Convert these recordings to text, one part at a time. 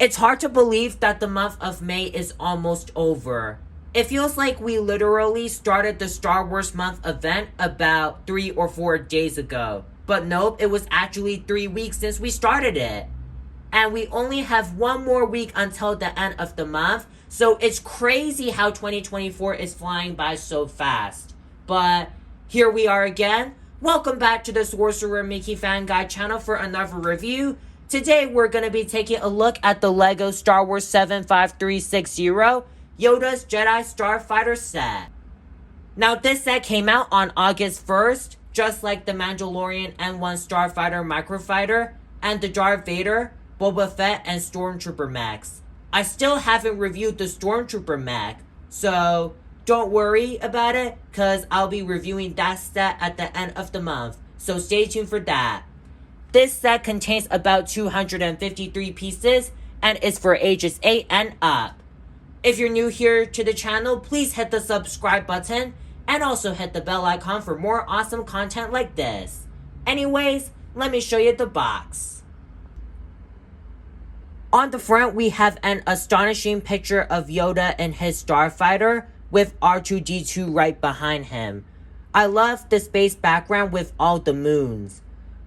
It's hard to believe that the month of May is almost over. It feels like we literally started the Star Wars month event about 3 or 4 days ago. But nope, it was actually 3 weeks since we started it. And we only have 1 more week until the end of the month. So it's crazy how 2024 is flying by so fast. But here we are again. Welcome back to the Sorcerer Mickey Fan Guide channel for another review. Today we're going to be taking a look at the LEGO Star Wars 75360 Yoda's Jedi Starfighter set. Now this set came out on August 1st, just like the Mandalorian N1 Starfighter Microfighter and the Darth Vader, Boba Fett, and Stormtrooper mechs. I still haven't reviewed the Stormtrooper mech, so don't worry about it, cause I'll be reviewing that set at the end of the month, so stay tuned for that. This set contains about 253 pieces and is for ages 8 and up. If you're new here to the channel, please hit the subscribe button and also hit the bell icon for more awesome content like this. Anyways, let me show you the box. On the front, we have an astonishing picture of Yoda and his Starfighter with R2-D2 right behind him. I love the space background with all the moons.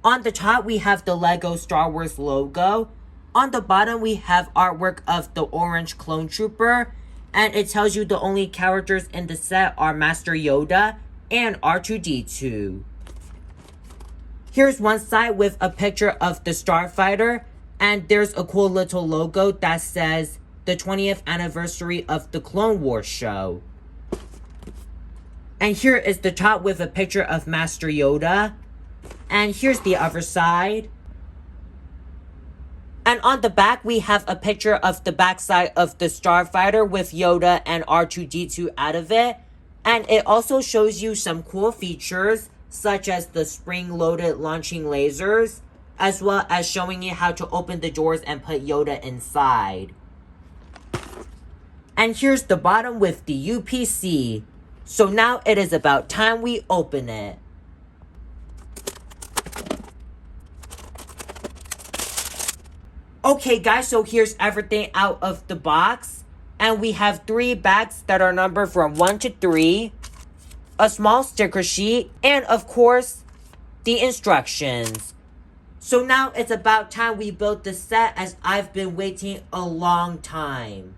On the top, we have the LEGO Star Wars logo. On the bottom, we have artwork of the orange clone trooper. And it tells you the only characters in the set are Master Yoda and R2-D2. Here's one side with a picture of the Starfighter. And there's a cool little logo that says the 20th anniversary of the Clone Wars show. And here is the top with a picture of Master Yoda. And here's the other side. And on the back, we have a picture of the backside of the Starfighter with Yoda and R2-D2 out of it. And it also shows you some cool features, such as the spring-loaded launching lasers, as well as showing you how to open the doors and put Yoda inside. And here's the bottom with the UPC. So now it is about time we open it. Okay guys, so here's everything out of the box. And we have 3 bags that are numbered from 1 to 3. A small sticker sheet. And of course, the instructions. So now it's about time we build the set, as I've been waiting a long time.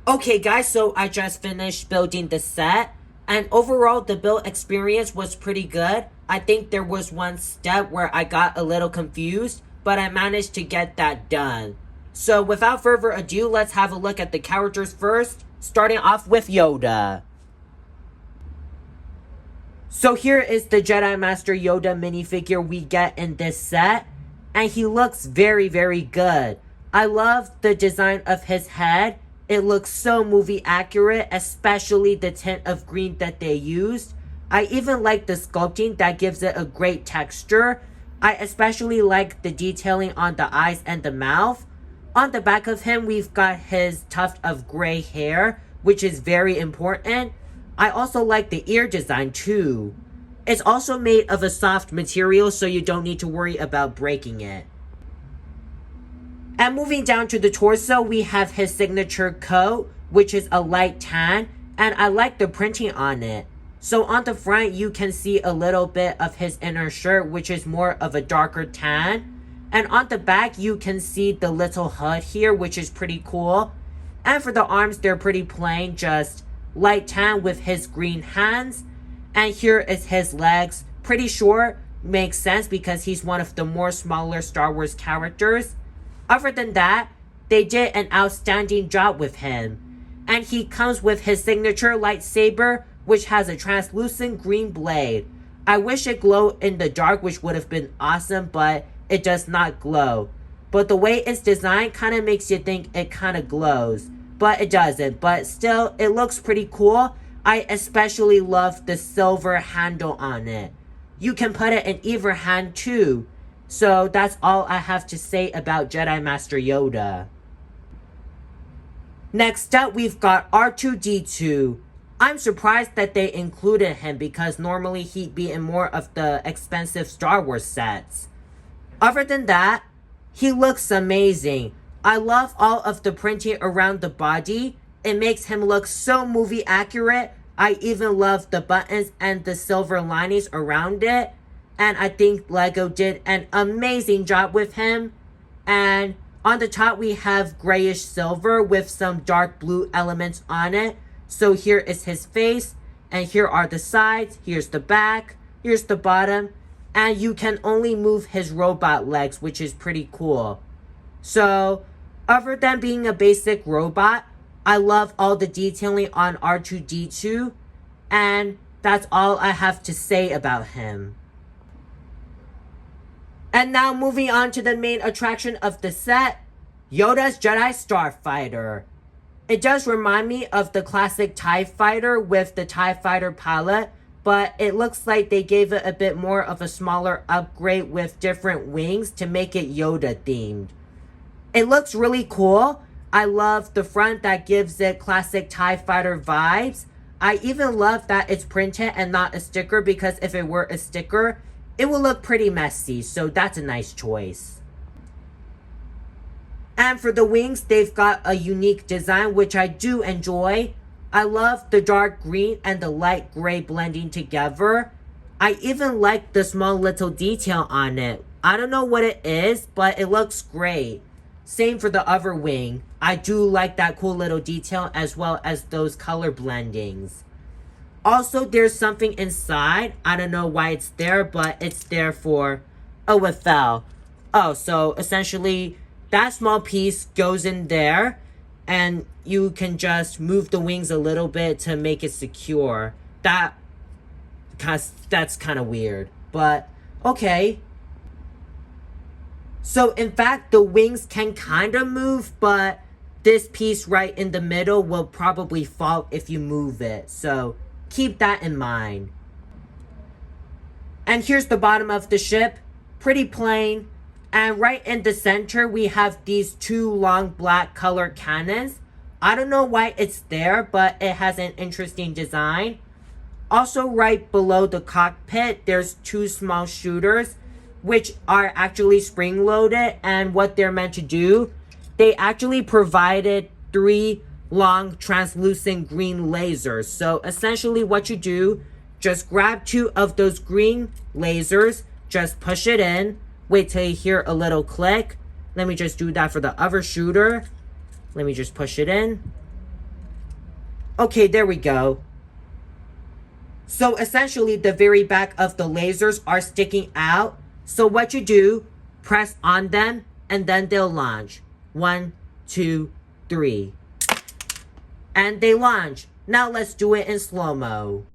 Okay guys, so I just finished building the set, and overall the build experience was pretty good. I think there was one step where I got a little confused, but I managed to get that done. So without further ado, let's have a look at the characters first, starting off with Yoda. So here is the Jedi Master Yoda minifigure we get in this set, and he looks very, very good. I love the design of his head. It looks so movie accurate, especially the tint of green that they used. I even like the sculpting that gives it a great texture. I especially like the detailing on the eyes and the mouth. On the back of him, we've got his tuft of gray hair, which is very important. I also like the ear design too. It's also made of a soft material, so you don't need to worry about breaking it. And moving down to the torso, we have his signature coat, which is a light tan, and I like the printing on it. So on the front, you can see a little bit of his inner shirt, which is more of a darker tan. And on the back, you can see the little hood here, which is pretty cool. And for the arms, they're pretty plain, just light tan with his green hands. And here is his legs, pretty short, makes sense because he's one of the more smaller Star Wars characters. Other than that, they did an outstanding job with him. And he comes with his signature lightsaber, which has a translucent green blade. I wish it glowed in the dark, which would have been awesome, but it does not glow. But the way it's designed kind of makes you think it kind of glows. But it doesn't. But still, it looks pretty cool. I especially love the silver handle on it. You can put it in either hand too. So that's all I have to say about Jedi Master Yoda. Next up, we've got R2-D2. I'm surprised that they included him because normally he'd be in more of the expensive Star Wars sets. Other than that, he looks amazing. I love all of the printing around the body. It makes him look so movie accurate. I even love the buttons and the silver linings around it. And I think LEGO did an amazing job with him. And on the top, we have grayish silver with some dark blue elements on it. So here is his face, and here are the sides, here's the back, here's the bottom, and you can only move his robot legs, which is pretty cool. So, other than being a basic robot, I love all the detailing on R2-D2, and that's all I have to say about him. And now moving on to the main attraction of the set, Yoda's Jedi Starfighter. It does remind me of the classic TIE Fighter with the TIE Fighter palette, but it looks like they gave it a bit more of a smaller upgrade with different wings to make it Yoda themed. It looks really cool. I love the front that gives it classic TIE Fighter vibes. I even love that it's printed and not a sticker because if it were a sticker, it would look pretty messy, so that's a nice choice. And for the wings, they've got a unique design, which I do enjoy. I love the dark green and the light gray blending together. I even like the small little detail on it. I don't know what it is, but it looks great. Same for the other wing. I do like that cool little detail as well as those color blendings. Also, there's something inside. I don't know why it's there, but it's there for... Oh, it fell. Oh, so essentially... that small piece goes in there, and you can just move the wings a little bit to make it secure. That's kind of weird, but okay. So in fact, the wings can kind of move, but this piece right in the middle will probably fall if you move it. So keep that in mind. And here's the bottom of the ship. Pretty plain. And right in the center, we have these two long black colored cannons. I don't know why it's there, but it has an interesting design. Also, right below the cockpit, there's two small shooters, which are actually spring-loaded. And what they're meant to do, they actually provided 3 long translucent green lasers. So essentially what you do, just grab 2 of those green lasers, just push it in. Wait till you hear a little click. Let me just do that for the other shooter. Let me just push it in. Okay, there we go. So essentially, the very back of the lasers are sticking out. So what you do, press on them, and then they'll launch. 1, 2, 3. And they launch. Now let's do it in slow-mo.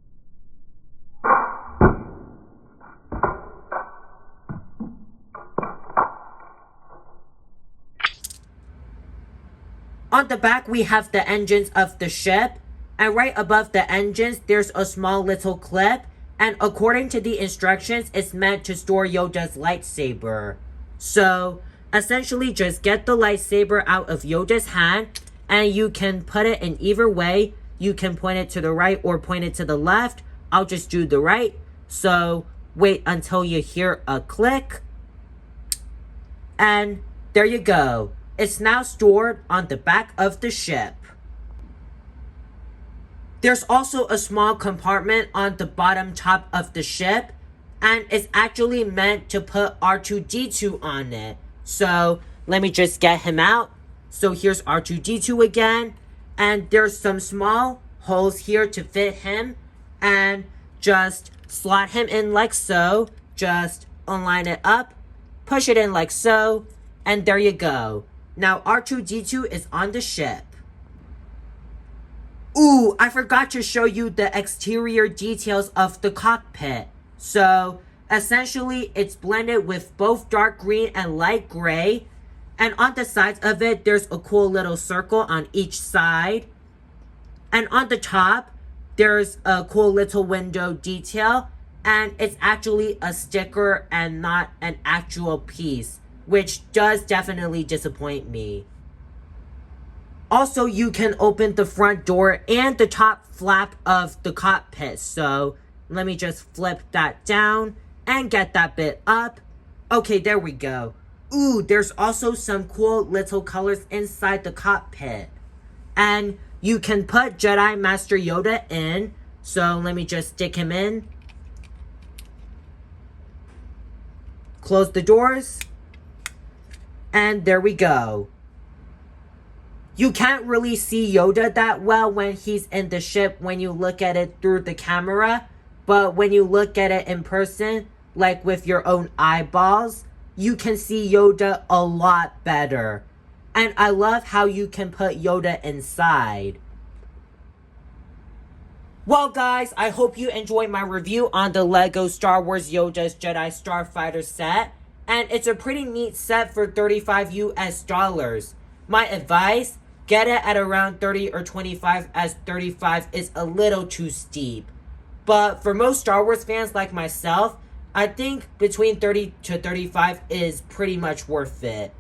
On the back, we have the engines of the ship. And right above the engines, there's a small little clip. And according to the instructions, it's meant to store Yoda's lightsaber. So, essentially, just get the lightsaber out of Yoda's hand. And you can put it in either way. you can point it to the right or point it to the left. I'll just do the right. So wait until you hear a click. And there you go. It's now stored on the back of the ship. There's also a small compartment on the bottom top of the ship, and it's actually meant to put R2-D2 on it. So let me just get him out. So here's R2-D2 again, and there's some small holes here to fit him, and just slot him in like so. Just align it up, push it in like so, and there you go. Now R2-D2 is on the ship. Ooh, I forgot to show you the exterior details of the cockpit. So, essentially, it's blended with both dark green and light gray. And on the sides of it, there's a cool little circle on each side. And on the top, there's a cool little window detail. And it's actually a sticker and not an actual piece, which does definitely disappoint me. Also, you can open the front door and the top flap of the cockpit. So, let me just flip that down and get that bit up. Okay, there we go. Ooh, there's also some cool little colors inside the cockpit. And you can put Jedi Master Yoda in. So, let me just stick him in. Close the doors. And there we go. You can't really see Yoda that well when he's in the ship when you look at it through the camera. But when you look at it in person, like with your own eyeballs, you can see Yoda a lot better. And I love how you can put Yoda inside. Well guys, I hope you enjoyed my review on the LEGO Star Wars Yoda's Jedi Starfighter set. And it's a pretty neat set for $35 US. My advice, get it at around 30 or 25 as 35 is a little too steep. But for most Star Wars fans like myself, I think between 30 to 35 is pretty much worth it.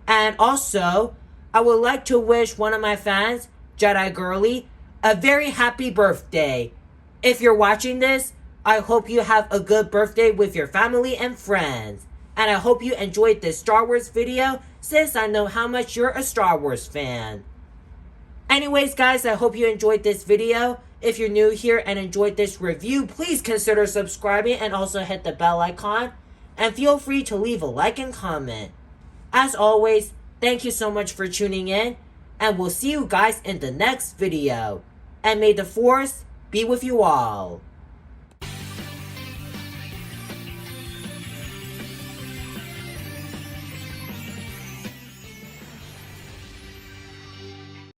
And also, I would like to wish one of my fans, Jedi Girly, a very happy birthday. If you're watching this, I hope you have a good birthday with your family and friends. And I hope you enjoyed this Star Wars video, since I know how much you're a Star Wars fan. Anyways guys, I hope you enjoyed this video. If you're new here and enjoyed this review, please consider subscribing and also hit the bell icon. And feel free to leave a like and comment. As always, thank you so much for tuning in. And we'll see you guys in the next video. And may the Force be with you all.